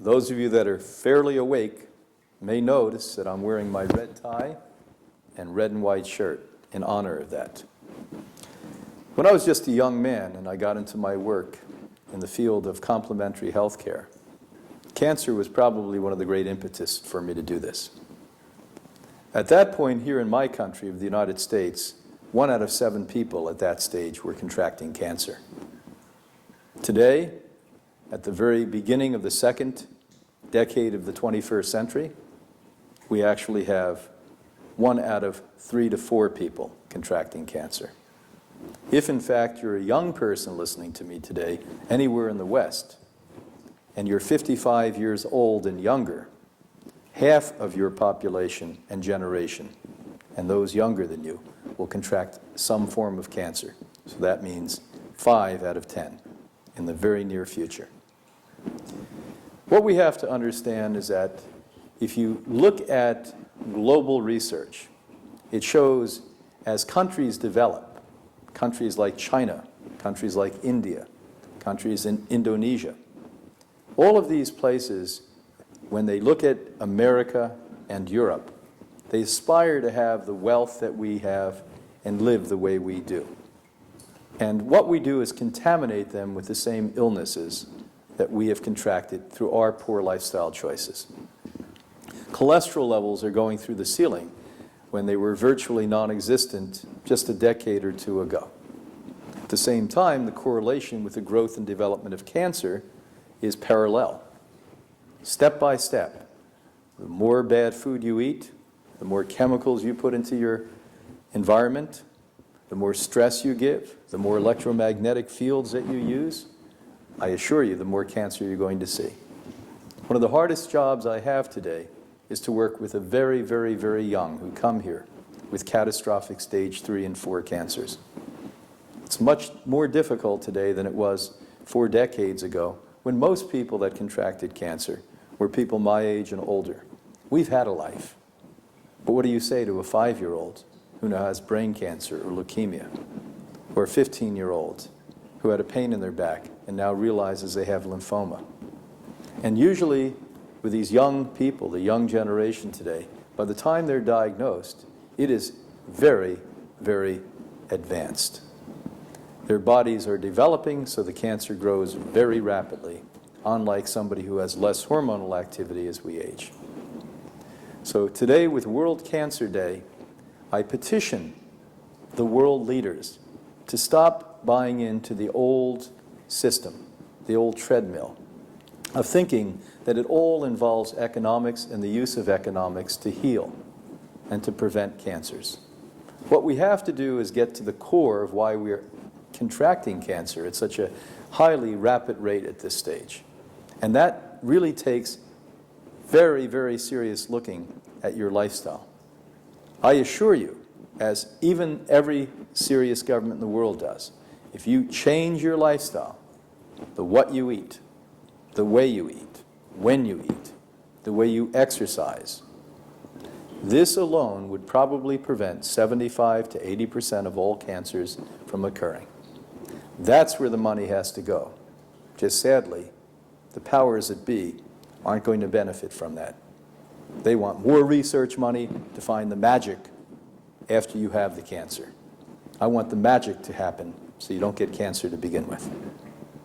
Those of you that are fairly awake may notice that I'm wearing my red tie and red and white shirt in honor of that. When I was just a young man and I got into my work in the field of complementary health care, cancer was probably one of the great impetus for me to do this. At that point here in my country of the United States, 1 out of 7 people at that stage were contracting cancer. Today, at the very beginning of the second decade of the 21st century, we actually have 1 out of 3 to 4 people contracting cancer. If in fact you're a young person listening to me today, anywhere in the West, and you're 55 years old and younger, half of your population and generation, and those younger than you, will contract some form of cancer. So that means 5 out of 10 in the very near future. What we have to understand is that if you look at global research, it shows as countries develop, countries like China, countries like India, countries in Indonesia, all of these places, when they look at America and Europe, they aspire to have the wealth that we have and live the way we do. And what we do is contaminate them with the same illnesses that we have contracted through our poor lifestyle choices. Cholesterol levels are going through the ceiling when they were virtually non-existent just a decade or 2 ago. At the same time, the correlation with the growth and development of cancer is parallel. Step by step, the more bad food you eat, the more chemicals you put into your environment, the more stress you give, the more electromagnetic fields that you use, I assure you, the more cancer you're going to see. One of the hardest jobs I have today is to work with a very, very, very young who come here with catastrophic stage 3 and 4 cancers. It's much more difficult today than it was 4 decades ago, when most people that contracted cancer were people my age and older. We've had a life. But what do you say to a 5-year-old who now has brain cancer or leukemia, or a 15-year-old who had a pain in their back and now realizes they have lymphoma? And usually, with these young people, the young generation today, by the time they're diagnosed, it is very, very advanced. Their bodies are developing, so the cancer grows very rapidly, unlike somebody who has less hormonal activity as we age. So today, with World Cancer Day, I petition the world leaders to stop buying into the old system, the old treadmill, of thinking that it all involves economics and the use of economics to heal and to prevent cancers. What we have to do is get to the core of why we're contracting cancer at such a highly rapid rate at this stage. And that really takes very, very serious looking at your lifestyle. I assure you, as even every serious government in the world does, if you change your lifestyle, the what you eat, the way you eat, when you eat, the way you exercise, this alone would probably prevent 75 to 80% of all cancers from occurring. That's where the money has to go. Just sadly, the powers that be aren't going to benefit from that. They want more research money to find the magic after you have the cancer. I want the magic to happen so you don't get cancer to begin with.